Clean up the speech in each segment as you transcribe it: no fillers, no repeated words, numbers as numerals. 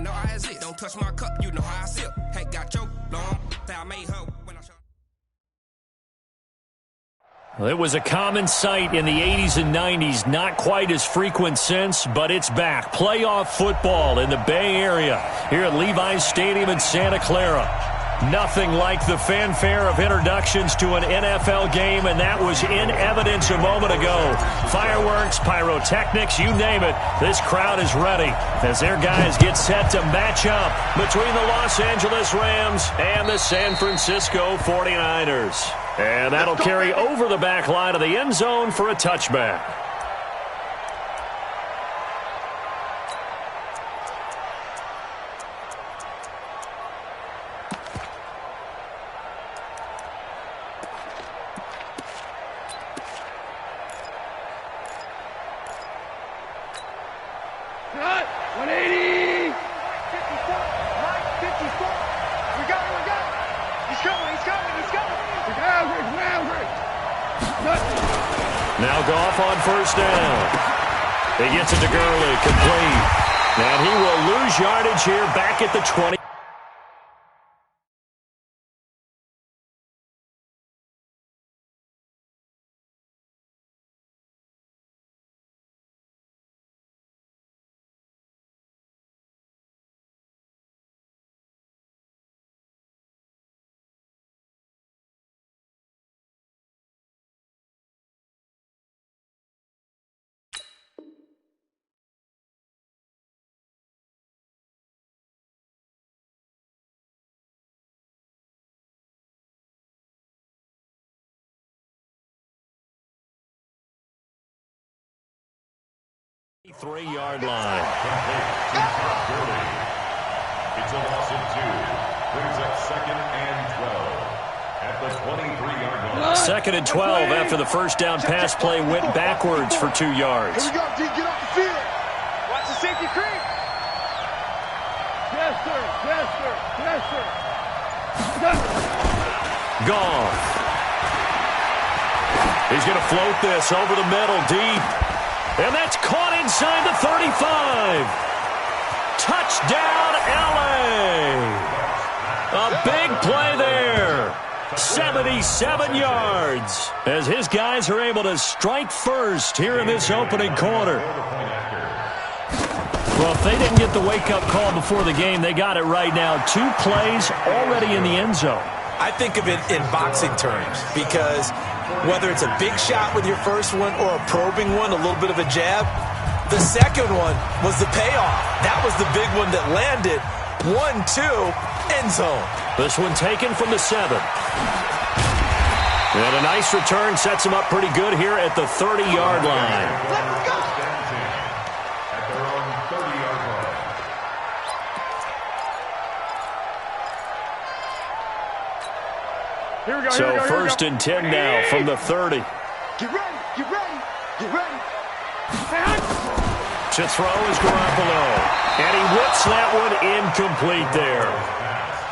ain't know I exist. Don't touch my cup, you know how I sip. Hey, got your long, I made her when I shot. Well, it was a common sight in the 80s and 90s, not quite as frequent since, but it's back. Playoff football in the Bay Area here at Levi's Stadium in Santa Clara. Nothing like the fanfare of introductions to an NFL game, and that was in evidence a moment ago. Fireworks, pyrotechnics, you name it. This crowd is ready as their guys get set to match up between the Los Angeles Rams and the San Francisco 49ers. And that'll carry over the back line of the end zone for a touchback. Now Goff on first down. He gets it to Gurley, complete. And he will lose yardage here back at the 20. Three-yard line. It's a loss of 2. Brings up 2nd and 12 at the 23-yard line. 2nd and 12 after the first down pass play went backwards for 2 yards. Here we go, D. Get off the field. Watch the safety creep. Yes, sir. Yes, sir. Yes, sir. Goff. He's going to float this over the middle, deep. And that's caught inside the 35. Touchdown, L.A. A big play there. 77 yards as his guys are able to strike first here in this opening quarter. Well, if they didn't get the wake-up call before the game, they got it right now. 2 plays already in the end zone. I think of it in boxing terms because whether it's a big shot with your first one or a probing one, a little bit of a jab, the second one was the payoff. That was the big one that landed. 1-2, end zone. This one taken from the 7. And a nice return sets him up pretty good here at the 30-yard line. Let's go. At their own 30-yard line. Here we go. So first and 10 now from the 30. Get ready. Get ready. Get ready. To throw is Garoppolo. And he whips that one incomplete there.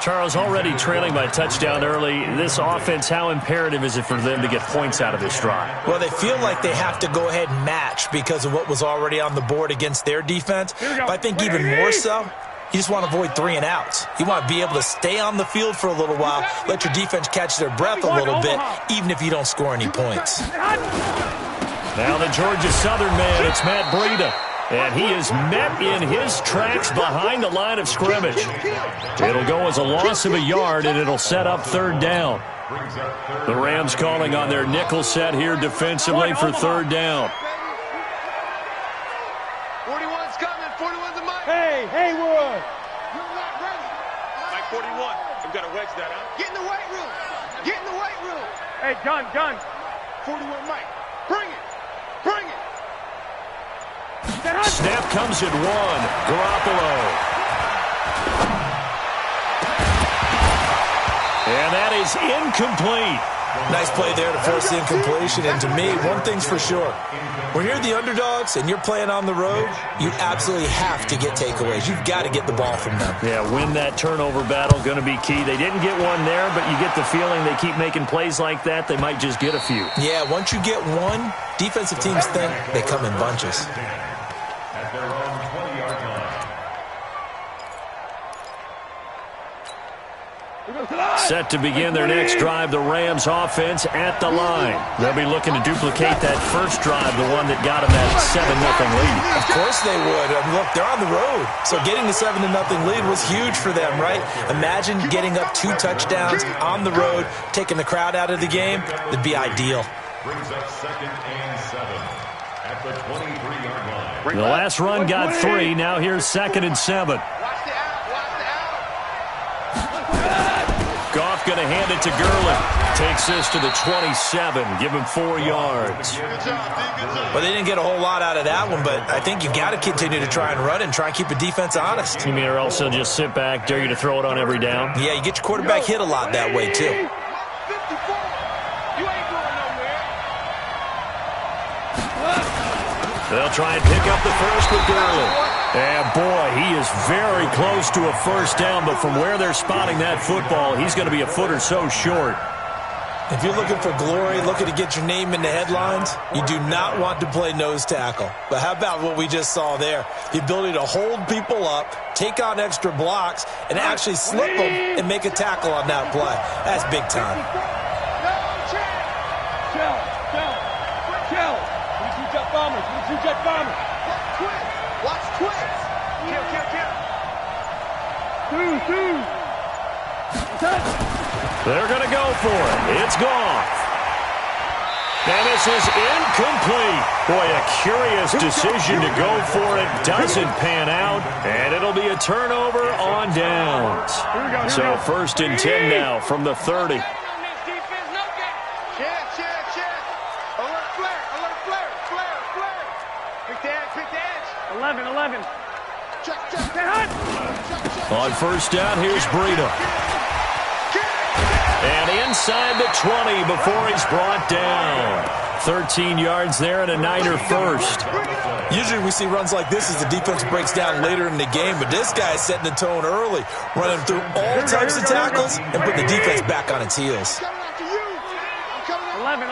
Charles, already trailing by touchdown early. This offense, how imperative is it for them to get points out of this drive? Well, they feel like they have to go ahead and match because of what was already on the board against their defense. But I think even more so, you just want to avoid 3 and outs. You want to be able to stay on the field for a little while, let your defense catch their breath a little bit, even if you don't score any points. Now the Georgia Southern man, it's Matt Breida. And he is met in his tracks behind the line of scrimmage. It'll go as a loss of a yard, and it'll set up 3rd down. The Rams calling on their nickel set here defensively for 3rd down. 41's coming. 41's a mic. Hey, Haywood. You're not ready. Mike 41. We've got to wedge that out. Get in the weight room. Get in the weight room. Hey, gun. 41 Mike. Bring it. Bring it. Snap comes at 1. Garoppolo. And that is incomplete. Nice play there to force the incompletion. And to me, one thing's for sure. When you're the underdogs and you're playing on the road, you absolutely have to get takeaways. You've got to get the ball from them. Yeah, win that turnover battle, going to be key. They didn't get one there, but you get the feeling they keep making plays like that, they might just get a few. Yeah, once you get one, defensive teams think they come in bunches. At their own 20-yard line. Set to begin their next drive, the Rams offense at the line. They'll be looking to duplicate that first drive, the one that got them that 7-0 lead. Of course they would. I mean, look, they're on the road. So getting the 7-0 lead was huge for them, right? Imagine getting up 2 touchdowns on the road, taking the crowd out of the game. That'd be ideal. Brings up 2nd and 7 at the 23-yard line. The last run got 3. Now here's 2nd and 7. Goff going to hand it to Gurley. Takes this to the 27. Give him 4 yards. Well, they didn't get a whole lot out of that one, but I think you got to continue to try and run and try and keep the defense honest. You mean or else they'll just sit back, dare you to throw it on every down? Yeah, you get your quarterback hit a lot that way, too. They'll try and pick up the first with Gurley. And, boy, he is very close to a first down, but from where they're spotting that football, he's going to be a foot or so short. If you're looking for glory, looking to get your name in the headlines, you do not want to play nose tackle. But how about what we just saw there? The ability to hold people up, take on extra blocks, and actually slip them and make a tackle on that play. That's big time. Watch twins. Kill. They're going to go for it. It's gone. And this is incomplete. Boy, a curious decision to go for it. Doesn't pan out. And it'll be a turnover on downs. So 1st and 10 now from the 30. Check. Alert flare. Pick the edge. 11. Check. On 1st down, here's Breida. And inside the 20 before he's brought down. 13 yards there and a Niner first. Usually we see runs like this as the defense breaks down later in the game, but this guy's setting the tone early, running through all types of tackles and putting the defense back on its heels. 11.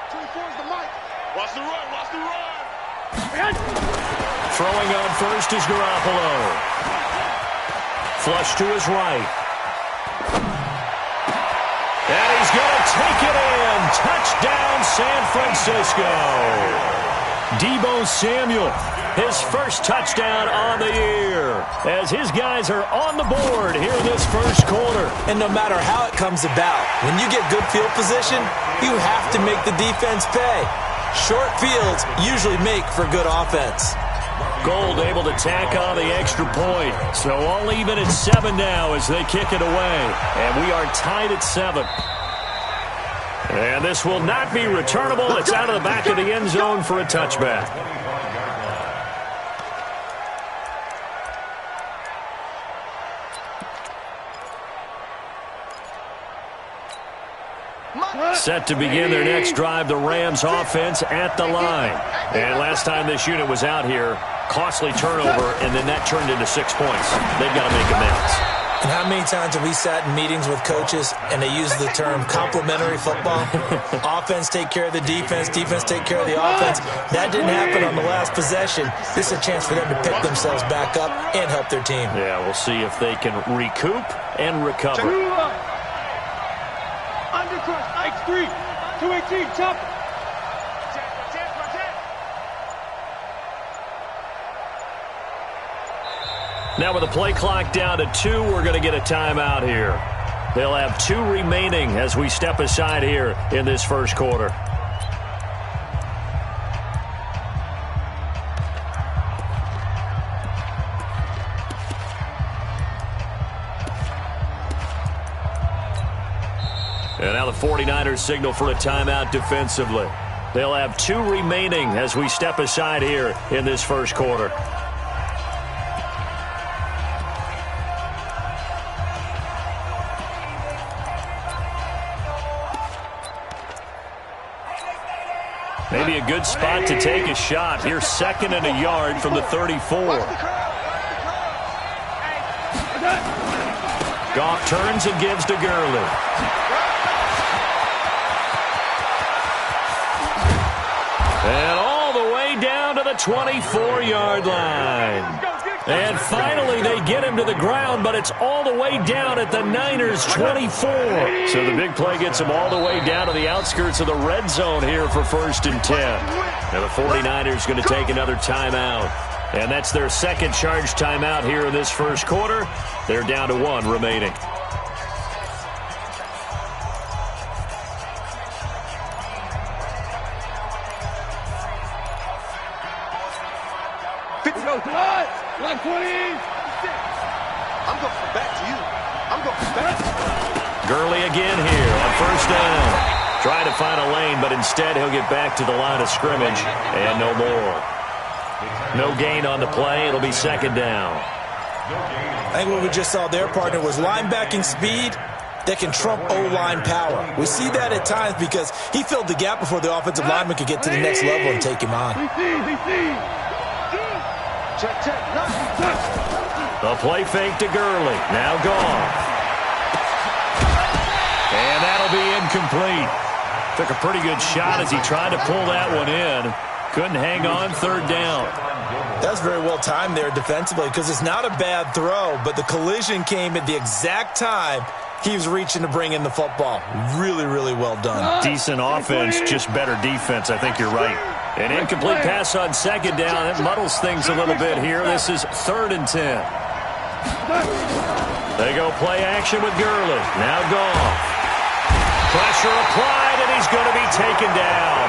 24's the mic. Watch the run. Throwing on first is Garoppolo. Flush to his right. And he's going to take it in. Touchdown, San Francisco. Deebo Samuel, his first touchdown on the year, as his guys are on the board here in this first quarter. And no matter how it comes about, when you get good field position, you have to make the defense pay. Short fields usually make for good offense. Gold able to tack on the extra point. So all even at 7 now as they kick it away. And we are tied at 7. And this will not be returnable. It's out of the back of the end zone for a touchback. Set to begin their next drive, the Rams offense at the line. And last time this unit was out here, costly turnover, and then that turned into 6 points. They've got to make amends. And how many times have we sat in meetings with coaches and they use the term complementary football? Offense take care of the defense, defense take care of the offense. That didn't happen on the last possession. This is a chance for them to pick themselves back up and help their team. Yeah, we'll see if they can recoup and recover. Undercrush, X3, 218, chop. Now with the play clock down to 2, we're going to get a timeout here. They'll have 2 remaining as we step aside here in this first quarter. And now the 49ers signal for a timeout defensively. They'll have 2 remaining as we step aside here in this first quarter. Maybe a good spot to take a shot. Here's 2nd and a yard from the 34. Goff turns and gives to Gurley. And all the way down to the 24-yard line. And finally, they get him to the ground, but it's all the way down at the Niners' 24. So the big play gets him all the way down to the outskirts of the red zone here for 1st and 10. Now the 49ers going to take another timeout. And that's their second charge timeout here in this first quarter. They're down to 1 remaining. Like 20. I'm going back to you. I'm going back. Gurley again here on 1st down. Trying to find a lane, but instead he'll get back to the line of scrimmage and no more. No gain on the play. It'll be 2nd down. I think what we just saw there, partner, was linebacking speed that can trump O-line power. We see that at times because he filled the gap before the offensive lineman could get to the next level and take him on. The play fake to Gurley. Now gone. And that'll be incomplete. Took a pretty good shot as he tried to pull that one in. Couldn't hang on. 3rd down. That's very well timed there defensively because it's not a bad throw, but the collision came at the exact time he was reaching to bring in the football. Really, really well done. Decent offense, just better defense. I think you're right. An incomplete pass on 2nd down. It muddles things a little bit here. This is 3rd and 10. They go play action with Gurley. Now gone. Pressure applied, and he's going to be taken down.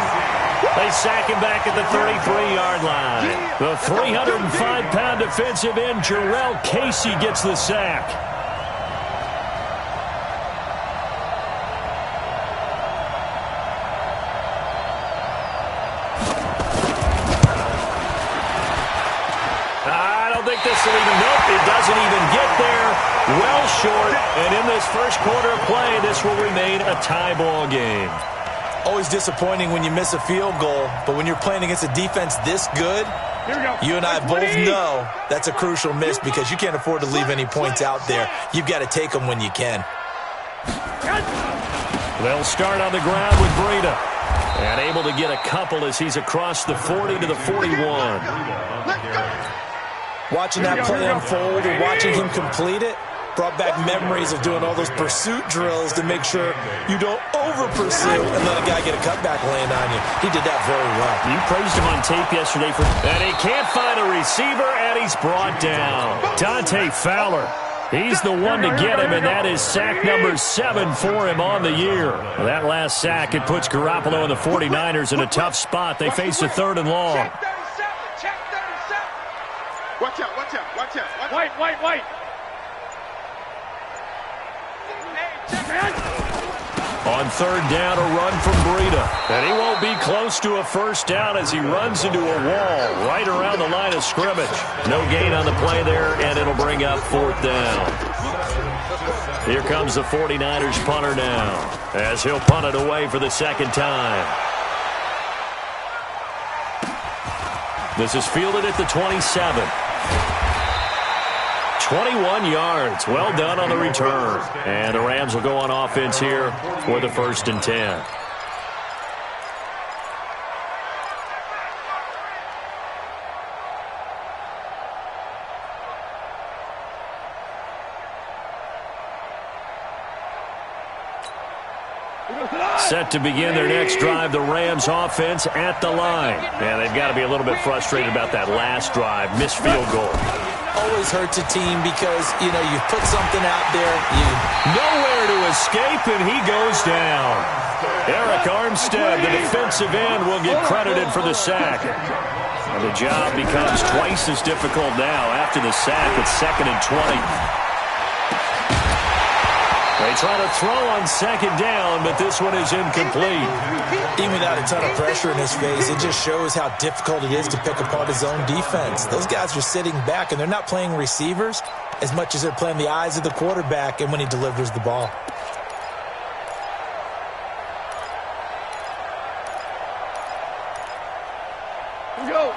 They sack him back at the 33-yard line. The 305-pound defensive end, Jarrell Casey, gets the sack. It doesn't even get there. Well short. And in this first quarter of play, this will remain a tie ball game. Always disappointing when you miss a field goal, but when you're playing against a defense this good, you and I both know that's a crucial miss because you can't afford to leave any points out there. You've got to take them when you can. They'll start on the ground with Breida. And able to get a couple as he's across the 40 to the 41. Watching that play unfold and watching him complete it brought back memories of doing all those pursuit drills to make sure you don't over-pursue and let a guy get a cutback land on you. He did that very well. You praised him on tape yesterday for... And he can't find a receiver, and he's brought down. Dante Fowler. He's the one to get him, and that is sack number 7 for him on the year. That last sack, it puts Garoppolo and the 49ers in a tough spot. They face a 3rd and long. Watch out, watch out, watch out. White. On 3rd down, a run from Breida. And he won't be close to a 1st down as he runs into a wall right around the line of scrimmage. No gain on the play there, and it'll bring up 4th down. Here comes the 49ers punter now as he'll punt it away for the 2nd time. This is fielded at the 27. 21 yards. Well done on the return. And the Rams will go on offense here for the 1st and 10. Set to begin their next drive, the Rams offense at the line. And they've got to be a little bit frustrated about that last drive. Missed field goal. Always hurts a team because, you put something out there. Nowhere to escape, and he goes down. Eric Armstead, the defensive end, will get credited for the sack. And the job becomes twice as difficult now after the sack. It's 2nd and 20. They try to throw on 2nd down, but this one is incomplete. Even without a ton of pressure in his face, it just shows how difficult it is to pick apart his own defense. Those guys are sitting back, and they're not playing receivers as much as they're playing the eyes of the quarterback and when he delivers the ball.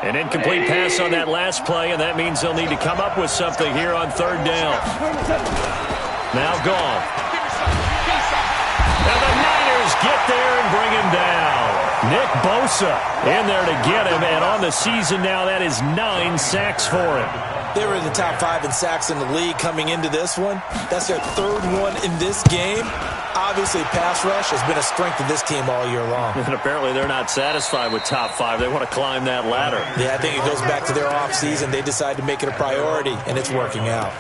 An incomplete pass on that last play, and that means they'll need to come up with something here on 3rd down. Now gone. And the Niners get there and bring him down. Nick Bosa in there to get him, and on the season now, that is 9 sacks for him. They were in the top 5 in sacks in the league coming into this one. That's their 3rd one in this game. Obviously, pass rush has been a strength of this team all year long. And apparently they're not satisfied with top 5. They want to climb that ladder. Yeah, I think it goes back to their offseason. They decided to make it a priority, and it's working out.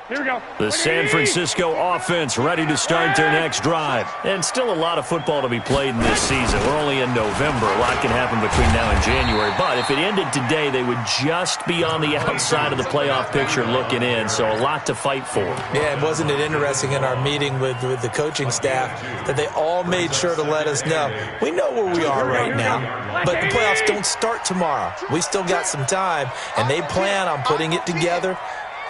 Here we go. The San Francisco offense ready to start their next drive. And still a lot of football to be played in this season. We're only in November. A lot can happen between now and January. But if it ended today, they would just be on the outside of the playoff picture looking in. So a lot to fight for. Yeah, and wasn't it interesting in our meeting with the coaching staff that they all made sure to let us know, we know where we are right now, but the playoffs don't start tomorrow. We still got some time, and they plan on putting it together,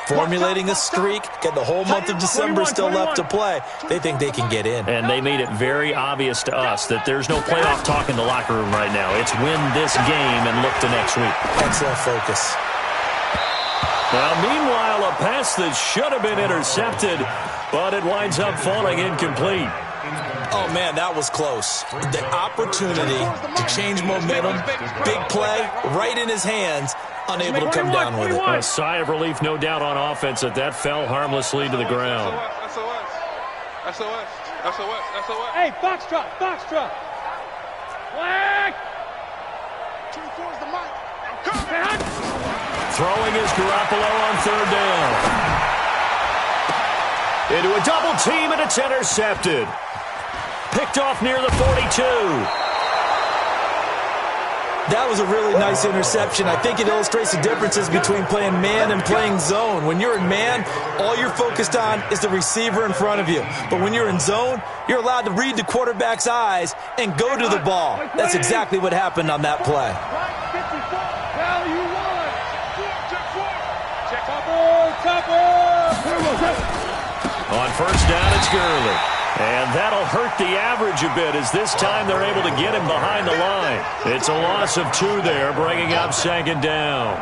formulating a streak, get the whole month of December still left to play. They think they can get in. And they made it very obvious to us that there's no playoff talk in the locker room right now. It's win this game and look to next week. Excellent focus. Now, meanwhile, a pass that should have been intercepted, but it winds up falling incomplete. Oh, man, that was close. The opportunity to change momentum, big play, right in his hands, unable to come down with it. A sigh of relief, no doubt, on offense that fell harmlessly to the ground. SOS. Hey, Foxtrot. Flag. 24 is the mic. I'm coming. Throwing is Garoppolo on 3rd down. Into a double team, and it's intercepted. Picked off near the 42. That was a really nice interception. I think it illustrates the differences between playing man and playing zone. When you're in man, all you're focused on is the receiver in front of you. But when you're in zone, you're allowed to read the quarterback's eyes and go to the ball. That's exactly what happened on that play. On 1st down, it's Gurley. And that'll hurt the average a bit as this time they're able to get him behind the line. It's a loss of 2 there, bringing up 2nd down.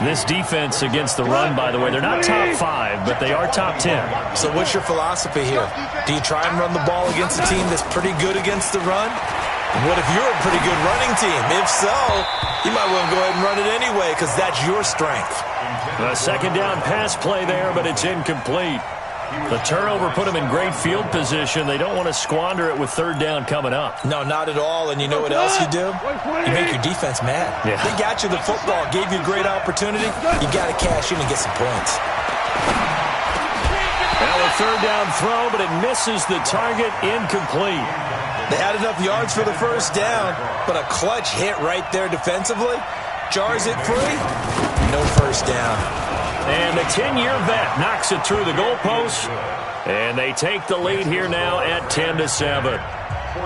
This defense against the run, by the way, they're not top 5, but they are top 10. So what's your philosophy here? Do you try and run the ball against a team that's pretty good against the run? What if you're a pretty good running team? If so, you might want to go ahead and run it anyway because that's your strength. A 2nd down pass play there, but it's incomplete. The turnover put them in great field position. They don't want to squander it with 3rd down coming up. No, not at all. And you know what else you do? You make your defense mad. Yeah. They got you the football, gave you a great opportunity. You got to cash in and get some points. Now a 3rd down throw, but it misses the target, incomplete. They had enough yards for the 1st down, but a clutch hit right there defensively. Jars it free. No 1st down. And the 10-year vet knocks it through the goalpost. And they take the lead here now at 10-7.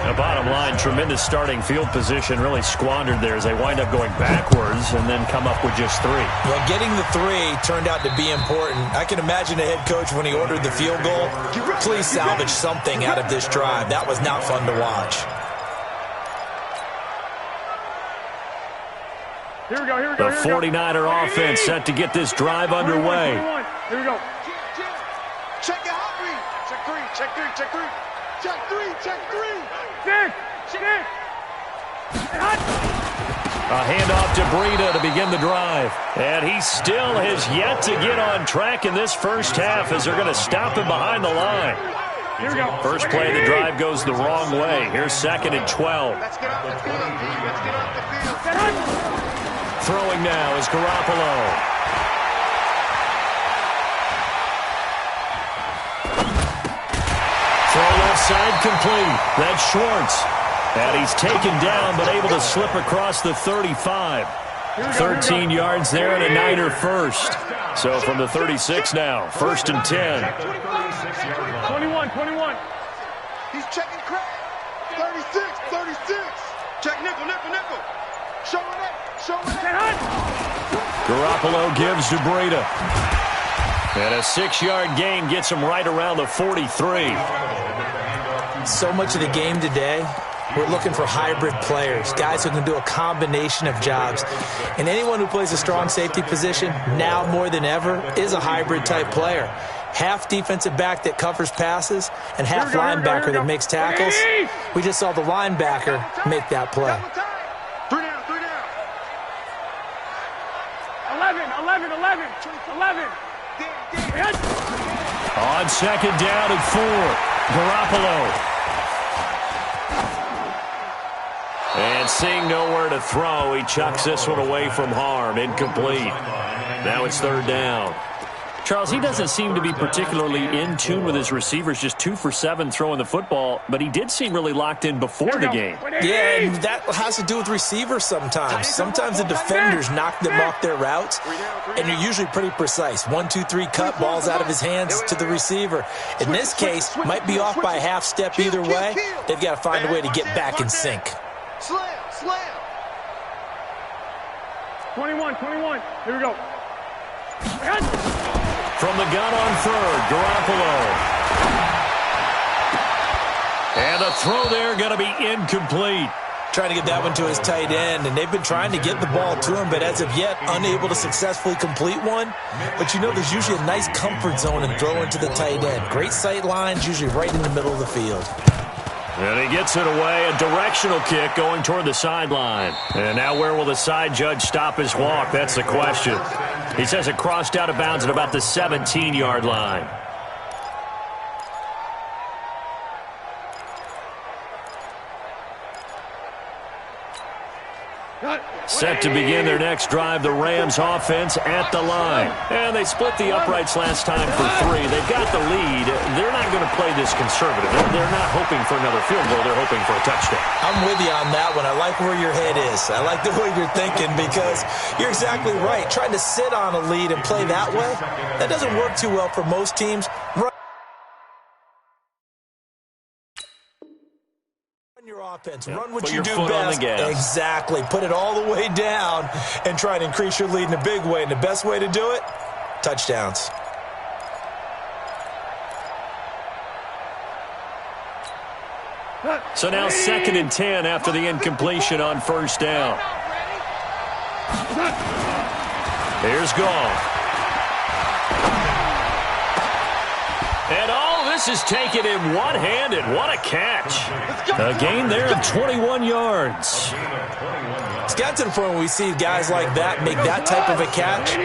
The bottom line, tremendous starting field position, really squandered there as they wind up going backwards and then come up with just 3. Well, getting the 3 turned out to be important. I can imagine the head coach when he ordered the field goal. Please salvage something out of this drive. That was not fun to watch. Here we go. The 49er offense set to get this drive underway. Here we go. Check it out. Check 3. A handoff to Breida to begin the drive. And he still has yet to get on track in this 1st half as they're going to stop him behind the line. Here we go. First play of the drive goes the wrong way. Here's 2nd and 12. Let's get off the field. Throwing now is Garoppolo. Throw left side complete. That's Schwartz. And he's taken down but able to slip across the 35. 13 yards there and a Niner first. So from the 36 now, 1st and 10. 21. He's checking crack. 36. Check nickel. Showing it. Garoppolo gives to Breida. And a 6-yard gain gets him right around the 43. So much of the game today, we're looking for hybrid players, guys who can do a combination of jobs. And anyone who plays a strong safety position, now more than ever, is a hybrid-type player. Half defensive back that covers passes and half linebacker that makes tackles. We just saw the linebacker make that play. 11. On second down and 4, Garoppolo. And seeing nowhere to throw, he chucks this one away from harm. Incomplete. Now it's third down. Charles, he doesn't seem to be particularly in tune with his receivers, just 2 for 7 throwing the football, but he did seem really locked in before the game. Yeah, and that has to do with receivers sometimes. Sometimes the defenders knock them off their routes, and you're usually pretty precise. 1, 2, 3, cut, balls out of his hands to the receiver. In this case, might be off by a half step either way. They've got to find a way to get back in sync. Slam. 21. Here we go. From the gun on third, Garoppolo. And the throw there going to be incomplete. Trying to get that one to his tight end, and they've been trying to get the ball to him, but as of yet, unable to successfully complete one. But you know there's usually a nice comfort zone in throwing to the tight end. Great sight lines, usually right in the middle of the field. And he gets it away, a directional kick going toward the sideline. And now where will the side judge stop his walk? That's the question. He says it crossed out of bounds at about the 17-yard line. Set to begin their next drive, the Rams offense at the line. And they split the uprights last time for 3. They've got the lead. They're not going to play this conservative. They're not hoping for another field goal. They're hoping for a touchdown. I'm with you on that one. I like where your head is. I like the way you're thinking because you're exactly right. Trying to sit on a lead and play that way, that doesn't work too well for most teams. Your offense. Run what you do best. Exactly. Put it all the way down and try to increase your lead in a big way. And the best way to do it, touchdowns. So now 2nd and 10 after the incompletion on first down. Here's Goff. And all this is taken in one-handed. What a catch. A gain there of 21 yards. It's got to the point where we see guys like that make that type of a catch.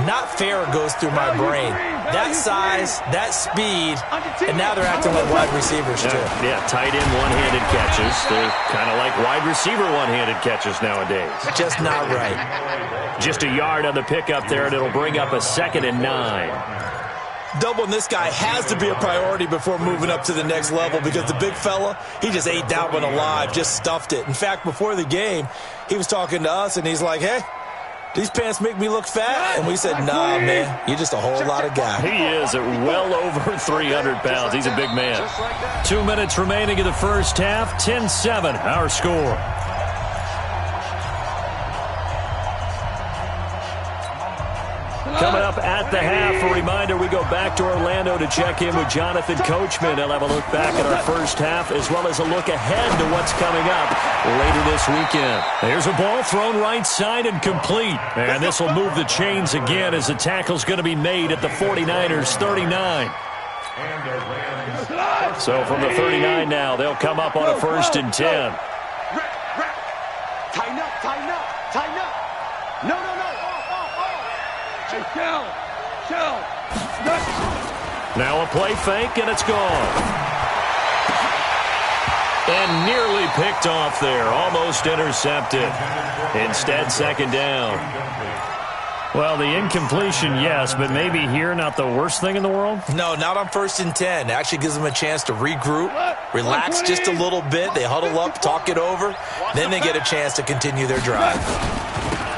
Not fair goes through my brain. That size, that speed, and now they're acting like wide receivers too. Yeah, tight end one-handed catches. They're kind of like wide receiver one-handed catches nowadays. Just not right. Just a yard on the pickup there, and it'll bring up a 2nd and 9. Doubling this guy has to be a priority before moving up to the next level because the big fella, he just ate that one alive, just stuffed it. In fact, before the game, he was talking to us, and he's like, hey, these pants make me look fat? And we said, nah, man, you're just a whole lot of guy. He is at well over 300 pounds. He's a big man. 2 minutes remaining in the first half, 10-7, our score. Coming up at the half, a reminder, we go back to Orlando to check in with Jonathan Coachman. He'll have a look back at our first half as well as a look ahead to what's coming up later this weekend. There's a ball thrown right side and complete. And this will move the chains again as the tackle's going to be made at the 49ers 39. So from the 39 now, they'll come up on a 1st and 10. Tighten up. No. Shell. Now a play fake, and it's gone. And nearly picked off there. Almost intercepted. Instead, 2nd down. Well, the incompletion, yes, but maybe here not the worst thing in the world? No, not on 1st and 10. It actually gives them a chance to regroup, relax just a little bit. They huddle up, talk it over. Then they get a chance to continue their drive.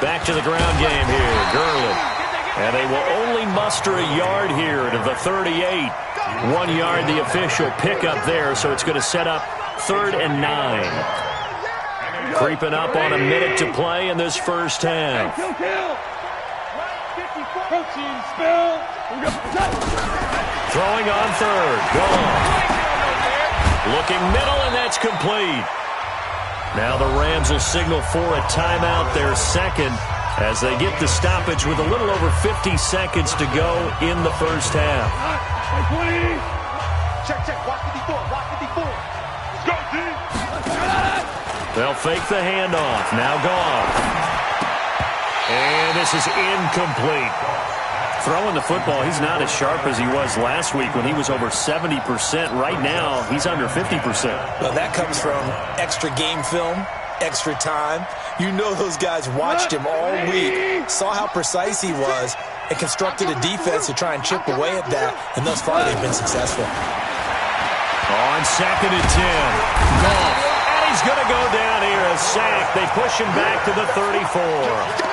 Back to the ground game here. Gurley. And they will only muster a yard here to the 38. 1 yard, the official pickup there, so it's going to set up 3rd and 9. Creeping up on a minute to play in this first half. Throwing on 3rd. Gone. Looking middle, and that's complete. Now the Rams will signal for a timeout, their 2nd. As they get the stoppage with a little over 50 seconds to go in the first half. Check. Walk 54. Let's go, team. They'll fake the handoff. Now Goff. And this is incomplete. Throwing the football, he's not as sharp as he was last week when he was over 70%. Right now, he's under 50%. Well, that comes from extra game film, extra time. You know those guys watched him all week, saw how precise he was, and constructed a defense to try and chip away at that, and thus far they've been successful. On 2nd and 10, Goff. He's going to go down here, a sack. They push him back to the 34.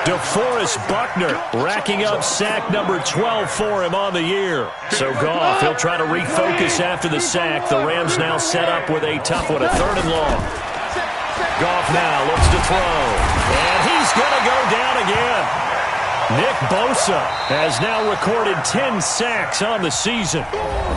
DeForest Buckner racking up sack number 12 for him on the year. So Goff, he'll try to refocus after the sack. The Rams now set up with a tough one, a 3rd and long. Goff now looks to throw, and he's going to go down again. Nick Bosa has now recorded 10 sacks on the season.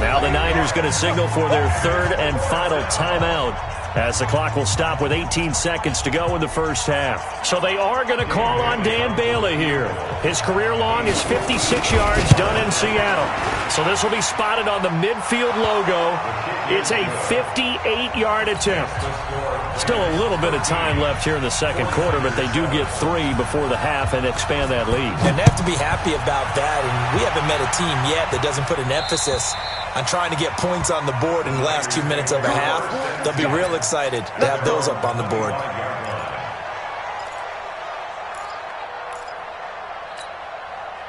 Now the Niners going to signal for their 3rd and final timeout, as the clock will stop with 18 seconds to go in the first half. So they are going to call on Dan Bailey here. His career long is 56 yards done in Seattle. So this will be spotted on the midfield logo. It's a 58-yard attempt. Still a little bit of time left here in the second quarter, but they do get 3 before the half and expand that lead. And they have to be happy about that, and we haven't met a team yet that doesn't put an emphasis on trying to get points on the board in the last 2 minutes of a half. They'll be real excited to have those up on the board.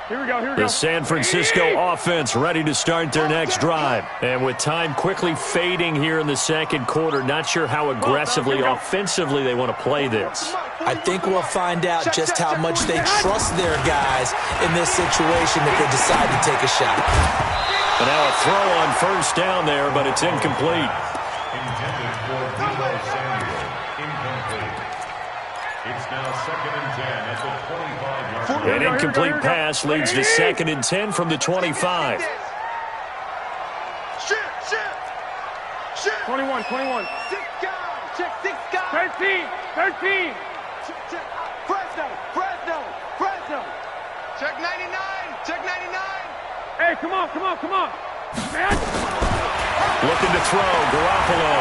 Here we go. The San Francisco offense ready to start their next drive. And with time quickly fading here in the second quarter, not sure how aggressively, offensively they want to play this. I think we'll find out just how much they trust their guys in this situation if they decide to take a shot. And now a throw on 1st down there, but it's incomplete. Intended for Deebo Samuel. Incomplete. It's now 2nd and 10 at the 25-yard line. An incomplete pass leads to 2nd and 10 from the 25. Shit. 21. 6 guys. Check 6 guys. 13. Fresno. Check 99. Hey, come on. Man. Looking to throw, Garoppolo.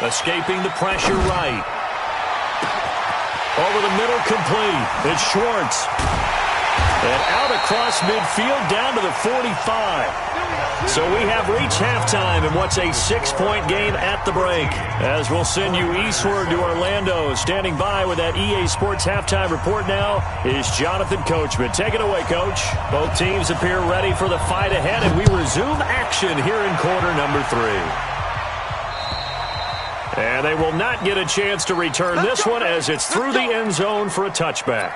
Escaping the pressure right. Over the middle, complete. It's Schwartz. And out across midfield, down to the 45. So we have reached halftime in what's a 6-point game at the break. As we'll send you eastward to Orlando. Standing by with that EA Sports halftime report now is Jonathan Coachman. Take it away, Coach. Both teams appear ready for the fight ahead, and we resume action here in quarter number 3. And they will not get a chance to return this one as it's through the end zone for a touchback.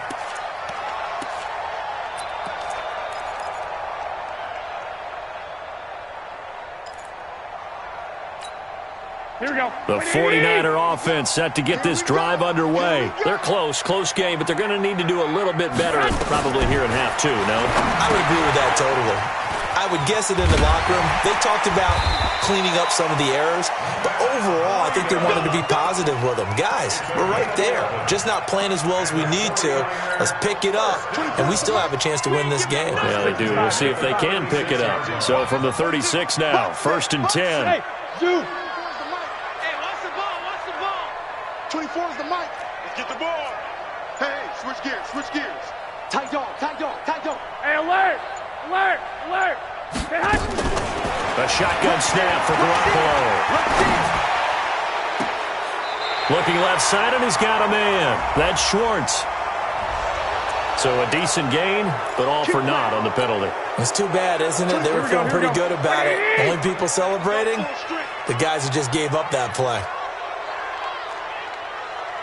Here we go. The 49er offense set to get this drive underway. They're close game, but they're going to need to do a little bit better probably here in half 2, no? I would agree with that totally. I would guess it in the locker room. They talked about cleaning up some of the errors, but overall, I think they wanted to be positive with them. Guys, we're right there. Just not playing as well as we need to. Let's pick it up, and we still have a chance to win this game. Yeah, they do. We'll see if they can pick it up. So from the 36 now, 1st and 10. Hey, Zoo. Hey, watch the ball. 24 is the mic. Let's get the ball. Hey, switch gears. Tight dog. Hey, alert. A shotgun snap for Garoppolo. Looking left side, and he's got a man. That's Schwartz. So a decent gain, but all for naught on the penalty. It's too bad, isn't it? They were feeling pretty good about it. Only people celebrating, the guys who just gave up that play.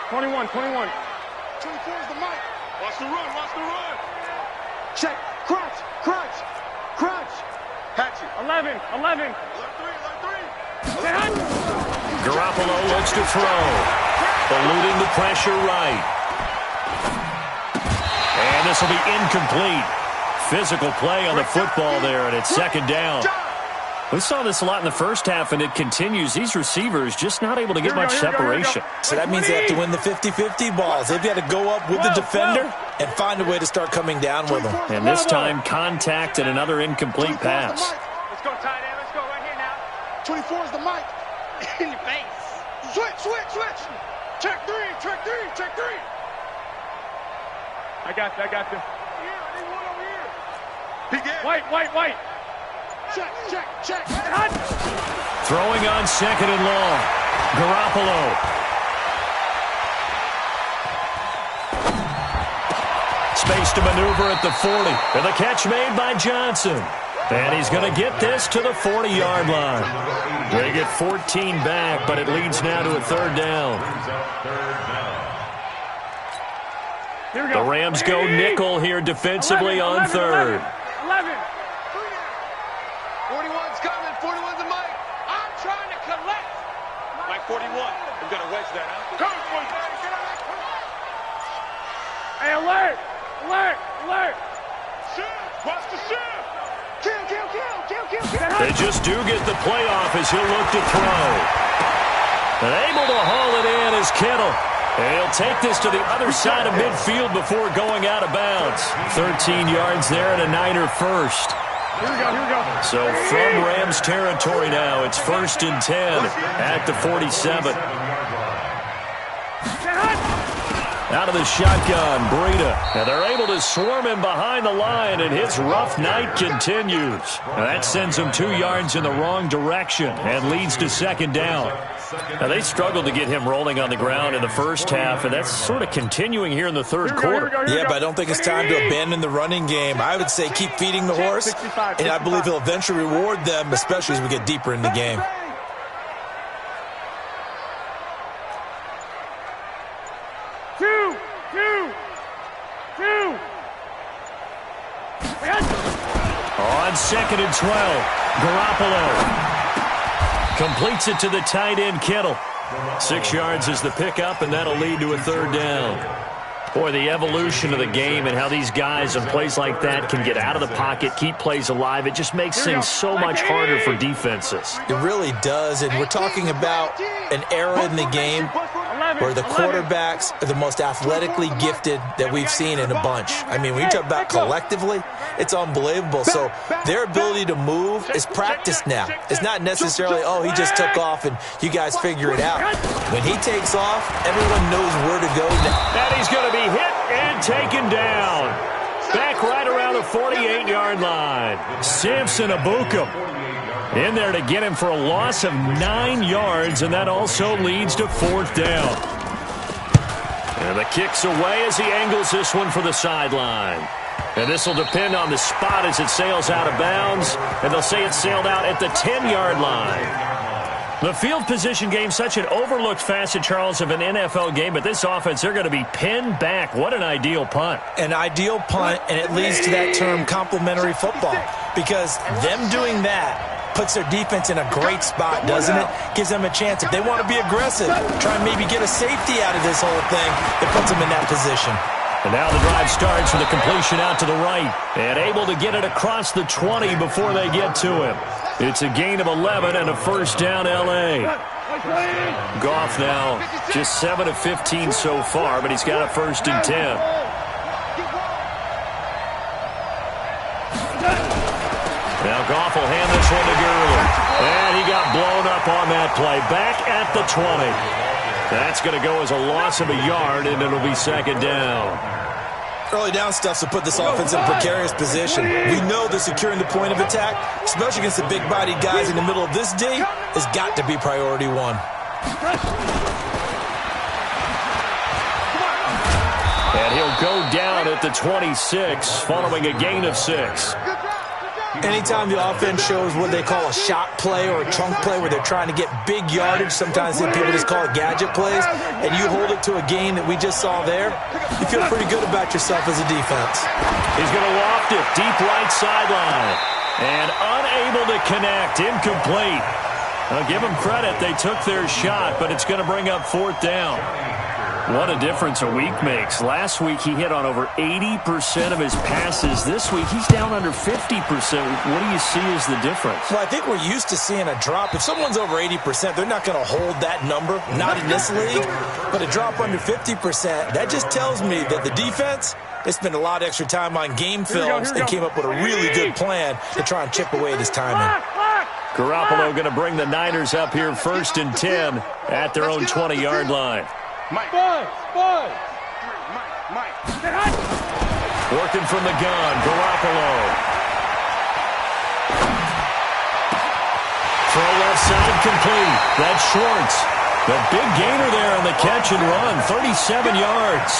21. 24 is the mic. Watch the run. Check. Crunch. Hatchet. 11. Alert 3. Garoppolo looks to throw. Eluding the pressure right. And this will be incomplete. Physical play on the football there, and it's 2nd down. We saw this a lot in the first half, and it continues. These receivers just not able to get much separation. So that means they have to win the 50-50 balls. They've got to go up with the defender and find a way to start coming down with them. And this time, contact and another incomplete pass. Let's go, tight end. Let's go right here now. 24 is the mic. In your face. Switch. Check three. I got you. Here, I need one over here. He did. White. Check. Throwing on second and long. Garoppolo. Space to maneuver at the 40. And the catch made by Johnson. And he's going to get this to the 40-yard line. They get 14 back, but it leads now to a third down. The Rams go nickel here defensively on third. 11. 41's coming. 41's a Mike. I'm trying to collect. Mike 41. I'm going to wedge that out. Come on, hey, alert. Shift. Watch the shift. Kill. They just do get the playoff as he'll look to throw. And able to haul it in is Kittle. And he'll take this to the other side of midfield before going out of bounds. 13 yards there and a Niner first. Here we go. So from Rams territory now, it's 1st and 10 at the 47. Out of the shotgun, Breida. And they're able to swarm him behind the line, and his rough night continues. Now that sends him 2 yards in the wrong direction and leads to second down. Now they struggled to get him rolling on the ground in the first half, and that's sort of continuing here in the third quarter. Yeah, but I don't think it's time to abandon the running game. I would say keep feeding the horse, and I believe he'll eventually reward them, especially as we get deeper in the game. On second and 12, Garoppolo completes it to the tight end, Kittle. 6 yards is the pickup, and that'll lead to a third down. Boy, the evolution of the game and how these guys in plays like that can get out of the pocket, keep plays alive, it just makes things so much harder for defenses. It really does, and we're talking about an era in the game where the quarterbacks are the most athletically gifted that we've seen in a bunch. I mean, when you talk about collectively, it's unbelievable. So their ability to move is practiced now. It's not necessarily, oh, he just took off and you guys figure it out. When he takes off, everyone knows where to go now. And he's going to be hit and taken down. Back right around the 48-yard line. Samson Abukum in there to get him for a loss of 9 yards, and that also leads to fourth down. And the kick's away as he angles this one for the sideline. And this will depend on the spot as it sails out of bounds, and they'll say it sailed out at the 10-yard line. The field position game, such an overlooked facet, Charles, of an NFL game, but this offense, they're going to be pinned back. What an ideal punt. An ideal punt, and it leads to that term complementary football, because them doing that puts their defense in a great spot, doesn't it? Gives them a chance. If they want to be aggressive, try and maybe get a safety out of this whole thing, it puts them in that position. And now the drive starts with a completion out to the right, and able to get it across the 20 before they get to him. It's a gain of 11 and a first down, L.A. Goff now just 7 of 15 so far, but he's got a 1st and 10. Now Goff will hand this one to Gurley. And he got blown up on that play. Back at the 20. That's going to go as a loss of a yard, and it'll be second down. Early down stuff to put this offense in a precarious position. We know that securing the point of attack, especially against the big-bodied guys in the middle of this D, has got to be priority one. And he'll go down at the 26 following a gain of 6. Anytime the offense shows what they call a shot play or a chunk play where they're trying to get big yardage, sometimes people just call it gadget plays, and you hold it to a gain that we just saw there, you feel pretty good about yourself as a defense. He's going to loft it deep right sideline. And unable to connect, incomplete. I'll give them credit, they took their shot, but it's going to bring up fourth down. What a difference a week makes. Last week he hit on over 80% of his passes. This week he's down under 50%. What do you see as the difference? Well, I think we're used to seeing a drop. If someone's over 80%, they're not going to hold that number, not in this league. But a drop under 50%, that just tells me that the defense, they spent a lot of extra time on game films and came up with a really good plan to try and chip away at his timing. Garoppolo going to bring the Niners up here 1st and 10 at their own 20-yard line. Mike. Mike. Working from the gun, Garoppolo. Throw left side complete. That's Schwartz. The big gainer there on the catch and run, 37 yards.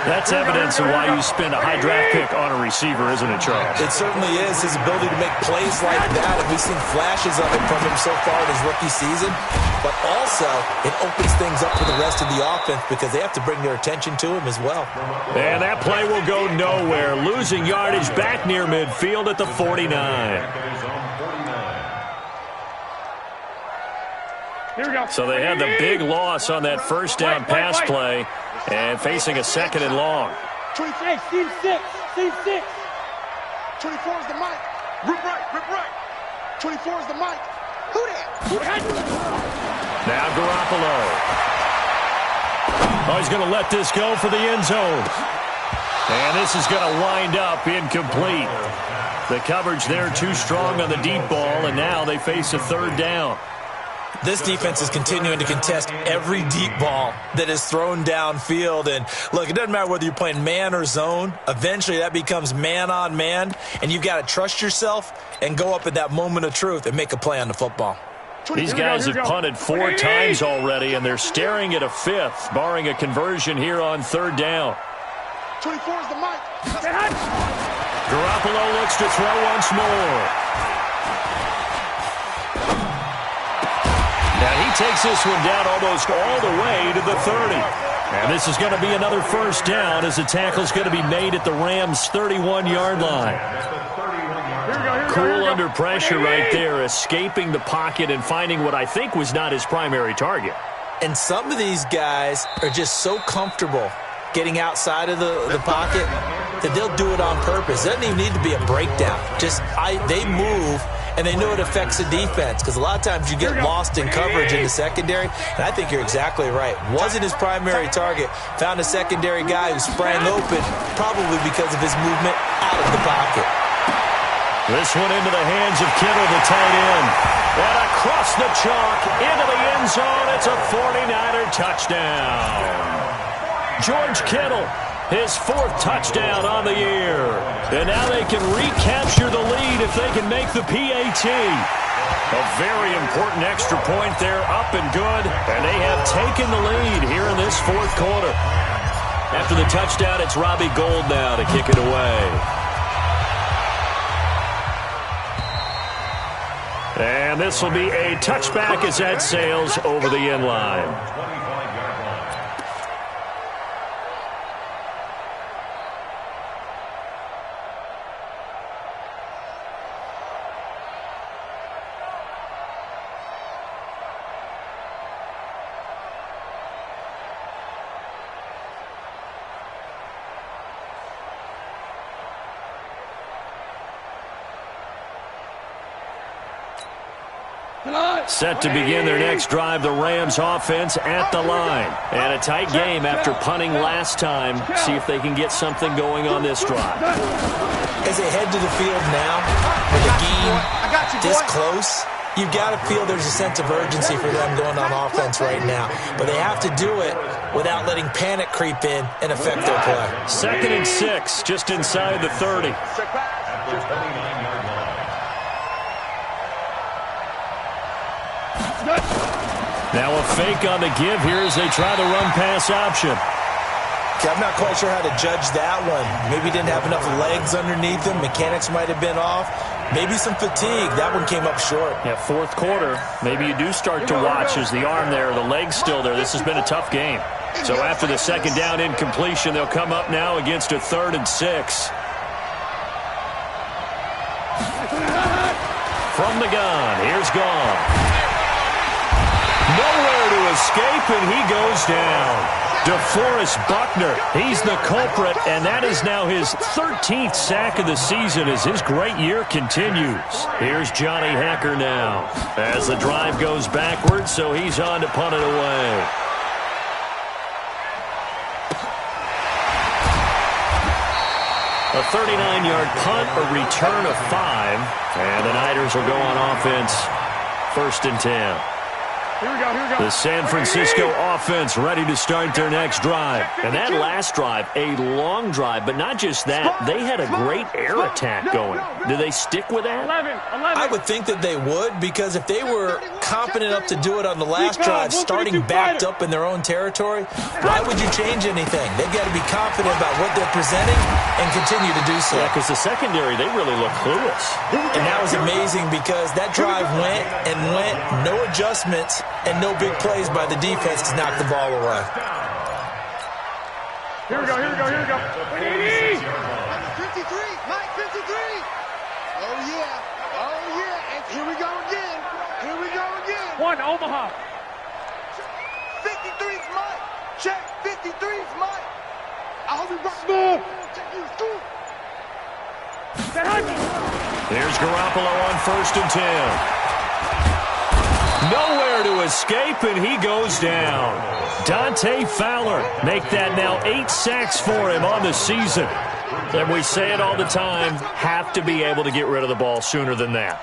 That's evidence of why you spend a high draft pick on a receiver, isn't it, Charles? It certainly is. His ability to make plays like that, and we've seen flashes of it from him so far in his rookie season. But also, it opens things up for the rest of the offense because they have to bring their attention to him as well. And that play will go nowhere. Losing yardage back near midfield at the 49. Here we go. So they had the big loss on that first down pass play and facing a second and long. 28, Steve 6, Steve 6. 24 is the mic. Rip right. 24 is the mic. Who that? Now Garoppolo. Oh, he's going to let this go for the end zone. And this is going to wind up incomplete. The coverage there too strong on the deep ball, and now they face a third down. This defense is continuing to contest every deep ball that is thrown downfield. And, look, it doesn't matter whether you're playing man or zone. Eventually that becomes man on man, and you've got to trust yourself and go up at that moment of truth and make a play on the football. These guys have punted 4 times already, and they're staring at a fifth, barring a conversion here on third down. 24 is the mic. Garoppolo looks to throw once more. And he takes this one down almost all the way to the 30. And this is going to be another first down as the tackle's going to be made at the Rams' 31-yard line. Cool under pressure right there, escaping the pocket and finding what I think was not his primary target. And some of these guys are just so comfortable getting outside of the pocket that they'll do it on purpose. It doesn't even need to be a breakdown. They move, and they know it affects the defense because a lot of times you get lost in coverage in the secondary, and I think you're exactly right. Wasn't his primary target. Found a secondary guy who sprang open, probably because of his movement out of the pocket. This one into the hands of Kittle, the tight end. And across the chalk, into the end zone. It's a 49er touchdown. George Kittle, his 4th touchdown on the year. And now they can recapture the lead if they can make the PAT. A very important extra point there, up and good. And they have taken the lead here in this 4th quarter. After the touchdown, it's Robbie Gould now to kick it away. And this will be a touchback as that sails over the end line. Set to begin their next drive, the Rams offense at the line. And a tight game after punting last time. See if they can get something going on this drive. As they head to the field now, with the game this close, you've got to feel there's a sense of urgency for them going on offense right now. But they have to do it without letting panic creep in and affect their play. 2nd and 6, just inside the 30. Now a fake on the give here as they try the run-pass option. Okay, I'm not quite sure how to judge that one. Maybe he didn't have enough legs underneath him. Mechanics might have been off. Maybe some fatigue. That one came up short. Yeah, 4th quarter. Maybe you do start to watch as the arm there, the leg's still there. This has been a tough game. So after the 2nd down incompletion, they'll come up now against a 3rd and 6. From the gun, here's Gone. Nowhere to escape, and he goes down. DeForest Buckner, he's the culprit, and that is now his 13th sack of the season as his great year continues. Here's Johnny Hacker now as the drive goes backwards, so he's on to punt it away. A 39-yard punt, a return of 5, and the Niners will go on offense 1st and 10. The San Francisco offense ready to start their next drive. And that last drive, a long drive, but not just that. They had a great air attack going. Do they stick with that? I would think that they would, because if they were confident enough to do it on the last drive, starting backed up in their own territory, why would you change anything? They've got to be confident about what they're presenting and continue to do so. Yeah, because the secondary, they really look clueless. And that was amazing because that drive went and went, no adjustments, and no big plays by the defense to knock the ball away. Here we go. 53, Mike, 53. Oh, yeah. And here we go again. One, Omaha. 53's Mike. Check, 53's Mike. I hope he rocks more. Check you, scoop. There's Garoppolo on 1st and 10. Nowhere to escape, and he goes down. Dante Fowler make that now 8 sacks for him on the season. And we say it all the time, have to be able to get rid of the ball sooner than that.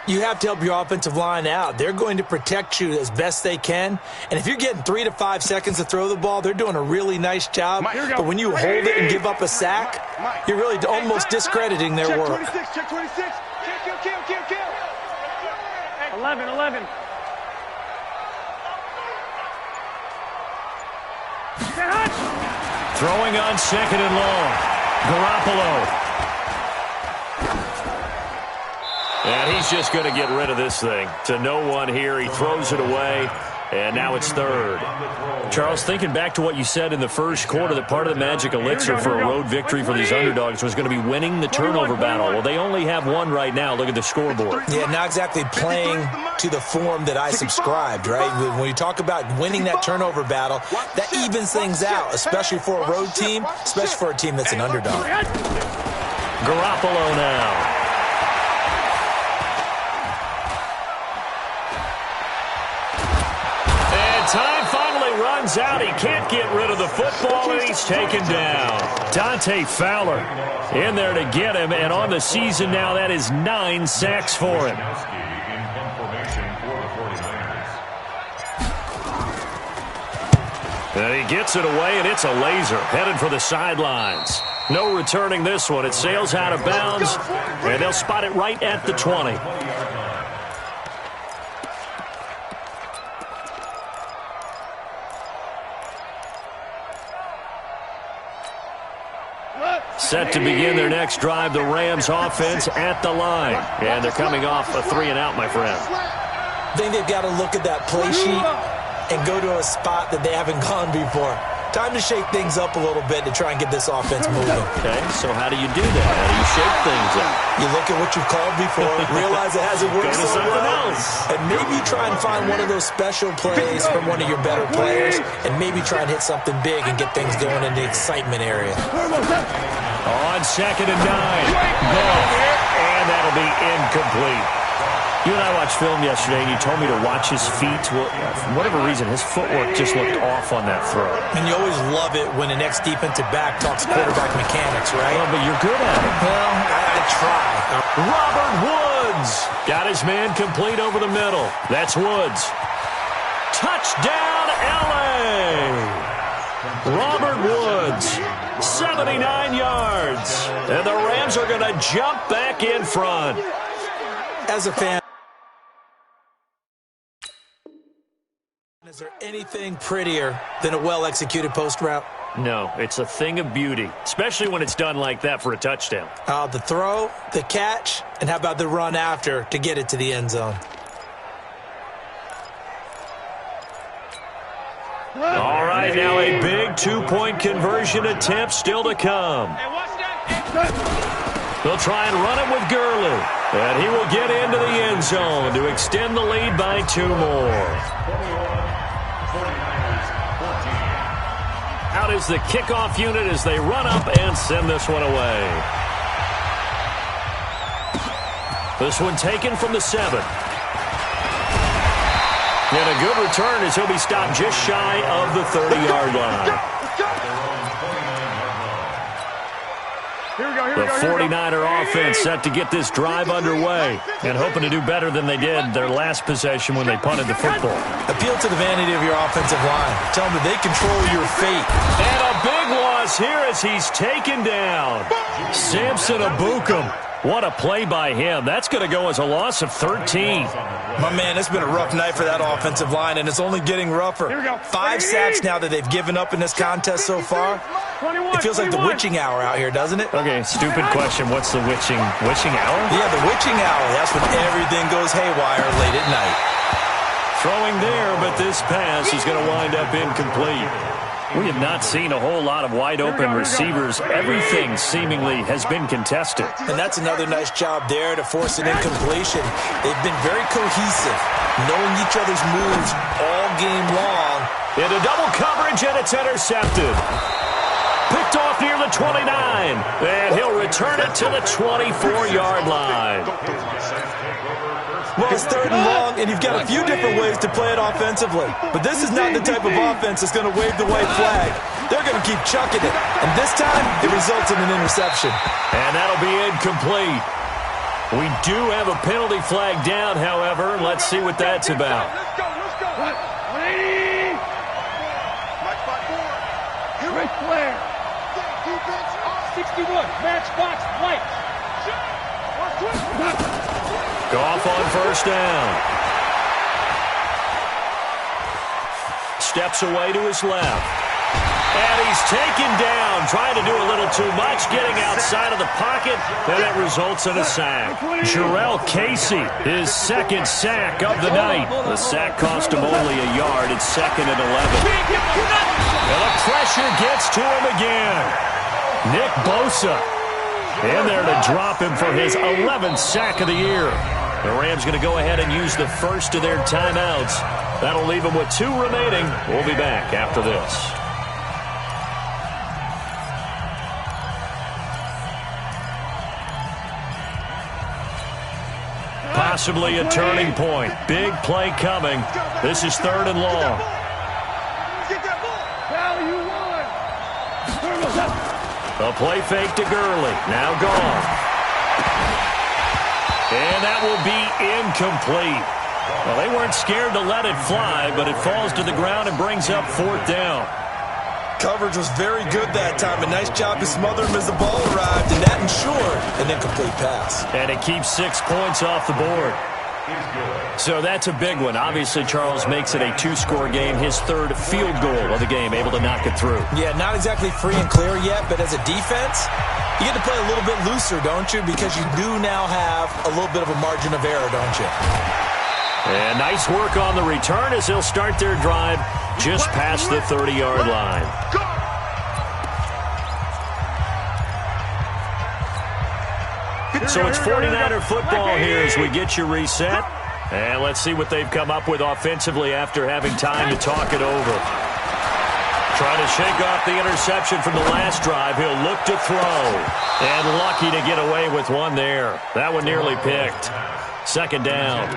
You have to help your offensive line out. They're going to protect you as best they can. And if you're getting 3 to 5 seconds to throw the ball, they're doing a really nice job. But when you hold it and give up a sack, you're really almost discrediting their work. 26, check 26. Kill. 11. Throwing on 2nd and long. Garoppolo. And he's just going to get rid of this thing. To no one here. He throws it away, and now it's 3rd. Charles, thinking back to what you said in the first quarter, that part of the magic elixir for a road victory for these underdogs was going to be winning the turnover battle. Well, they only have one right now. Look at the scoreboard. Yeah, not exactly playing to the form that I subscribed, right? When you talk about winning that turnover battle, that evens things out, especially for a road team, especially for a team that's an underdog. Garoppolo now. Time finally runs out. He can't get rid of the football, and he's taken down. Dante Fowler in there to get him, and on the season now, that is 9 sacks for him. And he gets it away, and it's a laser headed for the sidelines. No returning this one. It sails out of bounds, and they'll spot it right at the 20. Set to begin their next drive, the Rams offense at the line. And they're coming off a 3-and-out, my friend. I think they've got to look at that play sheet and go to a spot that they haven't gone before. Time to shake things up a little bit to try and get this offense moving. Okay, so how do you do that? How do you shake things up? You look at what you've called before, realize it hasn't worked so well, and maybe try and find one of those special plays from one of your better players, and maybe try and hit something big and get things going in the excitement area. On 2nd and 9. Goal. And that'll be incomplete. You and I watched film yesterday, and you told me to watch his feet. Well, for whatever reason, his footwork just looked off on that throw. And you always love it when the next defensive back talks quarterback mechanics, right? Well, but you're good at it. Well, I try. Robert Woods got his man complete over the middle. That's Woods. Touchdown, L.A. Robert Woods, 79 yards. And the Rams are going to jump back in front. As a fan, is there anything prettier than a well-executed post route? No, it's a thing of beauty, especially when it's done like that for a touchdown. The throw, the catch, and how about the run after to get it to the end zone? All right, now a big two-point conversion attempt still to come. They'll try and run it with Gurley. And he will get into the end zone to extend the lead by 2 more. Out is the kickoff unit as they run up and send this one away. This one taken from the 7. And a good return as he'll be stopped just shy of the 30-yard line. Here we go. The 49er offense set to get this drive underway and hoping to do better than they did their last possession when they punted the football. Appeal to the vanity of your offensive line. Tell them that they control your fate. And a big loss here as he's taken down. Samson Abukum. What a play by him. That's going to go as a loss of 13. My man, it's been a rough night for that offensive line, and it's only getting rougher. 5 sacks now that they've given up in this contest so far. It feels like the witching hour out here, doesn't it? Okay, stupid question. What's the witching hour? Yeah, the witching hour. That's when everything goes haywire late at night. Throwing there, but this pass is going to wind up incomplete. We have not seen a whole lot of wide-open receivers. Everything seemingly has been contested. And that's another nice job there to force an incompletion. They've been very cohesive, knowing each other's moves all game long. Into double coverage, and it's intercepted. Picked off near the 29, and he'll return it to the 24-yard line. Well, it's 3rd and long, and you've got a few different ways to play it offensively. But this is not the type of offense that's going to wave the white flag. They're going to keep chucking it. And this time, it results in an interception. And that'll be incomplete. We do have a penalty flag down, however. Let's see what that's about. Let's go. 180. Red flare. 61. Match box white. Goff on 1st down. Steps away to his left. And he's taken down, trying to do a little too much, getting outside of the pocket, and it results in a sack. Jarrell Casey, his 2nd sack of the night. The sack cost him only a yard. It's 2nd and 11. And the pressure gets to him again. Nick Bosa in there to drop him for his 11th sack of the year. The Rams going to go ahead and use the first of their timeouts. That'll leave them with 2 remaining. We'll be back after this. Possibly a turning point. Big play coming. This is 3rd and long. A play fake to Gurley. Now gone. And that will be incomplete. Well, they weren't scared to let it fly, but it falls to the ground and brings up 4th down. Coverage was very good that time. A nice job to smother him as the ball arrived, and that ensured an incomplete pass. And it keeps 6 points off the board. So that's a big one. Obviously, Charles makes it a 2-score game. His 3rd field goal of the game, able to knock it through. Yeah, not exactly free and clear yet, but as a defense, you get to play a little bit looser, don't you? Because you do now have a little bit of a margin of error, don't you? And nice work on the return as they'll start their drive just past the 30-yard line. So it's 49er football here as we get you reset. And let's see what they've come up with offensively after having time to talk it over. Trying to shake off the interception from the last drive. He'll look to throw. And lucky to get away with one there. That one nearly picked. 2nd down.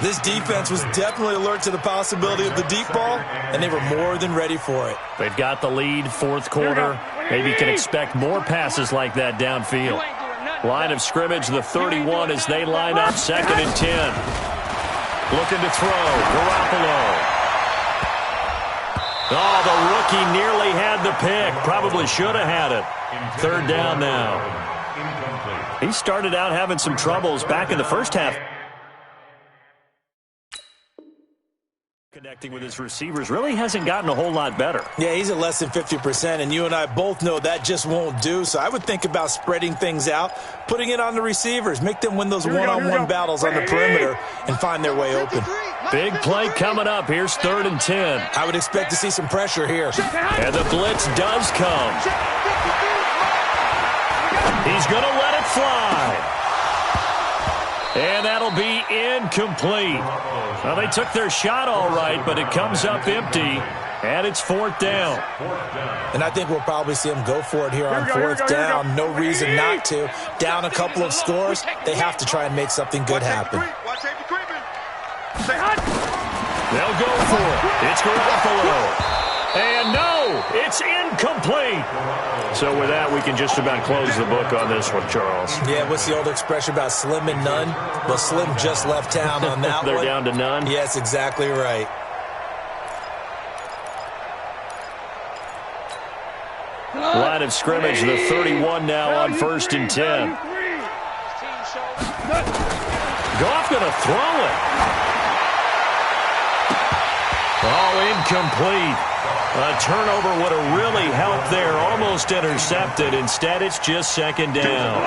This defense was definitely alert to the possibility of the deep ball, and they were more than ready for it. They've got the lead, 4th quarter. Maybe can expect more passes like that downfield. Line of scrimmage, the 31 as they line up, 2nd and 10. Looking to throw. Garoppolo. Oh, the rookie nearly had the pick. Probably should have had it. 3rd down now. He started out having some troubles back in the first half. Connecting with his receivers really hasn't gotten a whole lot better. Yeah, he's at less than 50%, and you and I both know that just won't do. So I would think about spreading things out, putting it on the receivers, make them win those one-on-one battles on the perimeter and find their way open. Big play coming up. Here's 3rd and 10. I would expect to see some pressure here. And the blitz does come. He's going to let it fly. And that'll be incomplete. Well, they took their shot all right, but it comes up empty, and it's 4th down. And I think we'll probably see them go for it here on 4th down. No reason not to. Down a couple of scores, they have to try and make something good happen. They'll go for it. It's Garoppolo. And no, Oh, it's incomplete. So with that, we can just about close the book on this one, Charles. Yeah, what's the old expression about slim and none? Well, Slim just left town on that They're one. down to none? Yes, exactly right. Line of scrimmage, the 31 now on 1st and 10. Goff going to throw it. Oh, incomplete. A turnover would have really helped there. Almost intercepted. Instead, it's just 2nd down.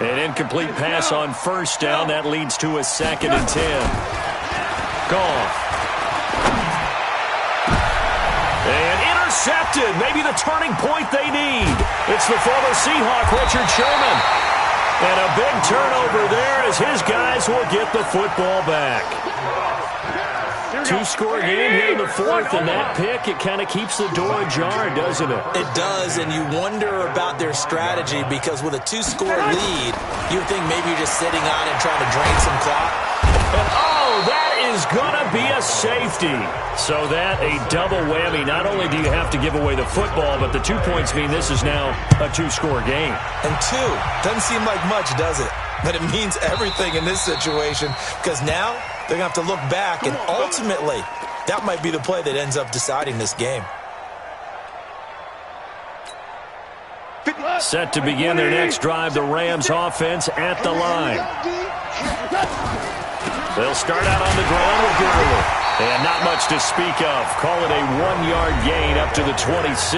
An incomplete pass on 1st down. That leads to a 2nd and 10. Goff. And intercepted. Maybe the turning point they need. It's the former Seahawk, Richard Sherman. And a big turnover there as his guys will get the football back. 2-score game here in the 4th, and that pick, it kind of keeps the door ajar, doesn't it? It does, and you wonder about their strategy because with a 2-score lead, you would think maybe you're just sitting on it trying to drain some clock. And oh, that is going to be a safety. So that, a double whammy. Not only do you have to give away the football, but the 2 points mean this is now a 2-score game. And 2 doesn't seem like much, does it? But it means everything in this situation because now they're going to have to look back, and ultimately, that might be the play that ends up deciding this game. Set to begin their next drive, the Rams offense at the line. They'll start out on the ground with Gurley. And not much to speak of. Call it a 1-yard gain up to the 26.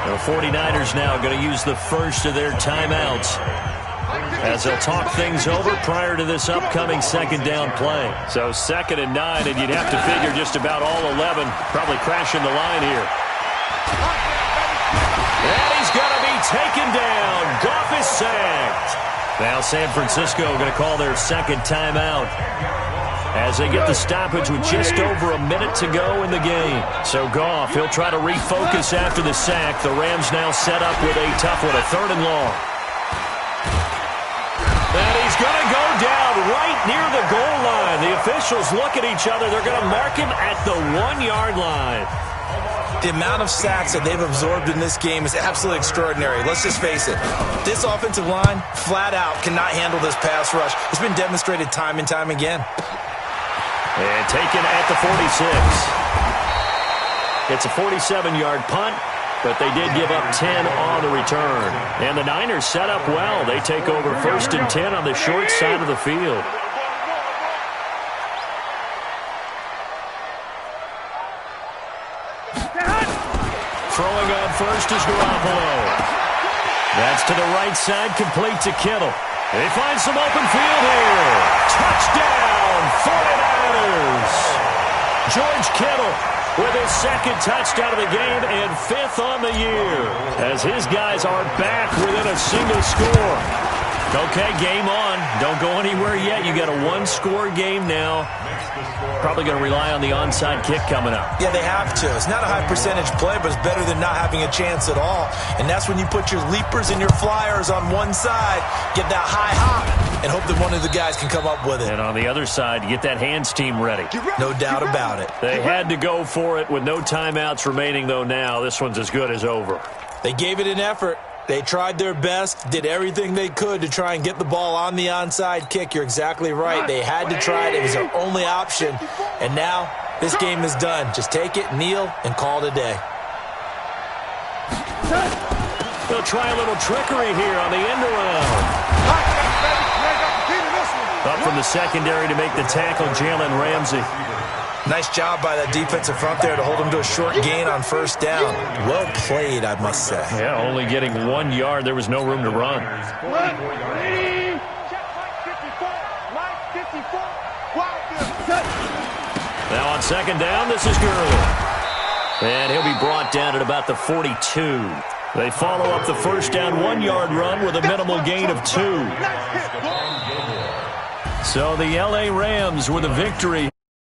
The 49ers now going to use the first of their timeouts as they'll talk things over prior to this upcoming 2nd down play. So 2nd and 9, and you'd have to figure just about all 11 probably crashing the line here. And he's going to be taken down. Goff is sacked. Now San Francisco going to call their 2nd timeout as they get the stoppage with just over a minute to go in the game. So Goff, he'll try to refocus after the sack. The Rams now set up with a tough one, a 3rd and long. And he's going to go down right near the goal line. The officials look at each other. They're going to mark him at the 1-yard line. The amount of sacks that they've absorbed in this game is absolutely extraordinary. Let's just face it. This offensive line, flat out, cannot handle this pass rush. It's been demonstrated time and time again. And taken at the 46. It's a 47-yard punt, but they did give up 10 on the return. And the Niners set up well. They take over 1st and 10 on the short side of the field. Throwing on first is Garoppolo. That's to the right side, complete to Kittle. They find some open field here. Touchdown, 49ers. George Kittle with his 2nd touchdown of the game and 5th on the year as his guys are back within a single score. Okay, game on. Don't go anywhere yet. You got a 1-score game now. Probably going to rely on the onside kick coming up. Yeah, they have to. It's not a high percentage play, but it's better than not having a chance at all. And that's when you put your leapers and your flyers on one side, get that high hop, and hope that one of the guys can come up with it. And on the other side, get that hands team ready. No doubt about it. They had to go for it with no timeouts remaining, though, now. This one's as good as over. They gave it an effort. They tried their best, did everything they could to try and get the ball on the onside kick. You're exactly right. They had to try it. It was their only option. And now this game is done. Just take it, kneel, and call it a day. They'll try a little trickery here on the end around. Up from the secondary to make the tackle, Jalen Ramsey. Nice job by that defensive front there to hold him to a short gain on 1st down. Well played, I must say. Yeah, only getting 1 yard. There was no room to run. Now on 2nd down, this is Gurley. And he'll be brought down at about the 42. They follow up the 1st down 1-yard run with a minimal gain of 2. So the LA Rams with a victory.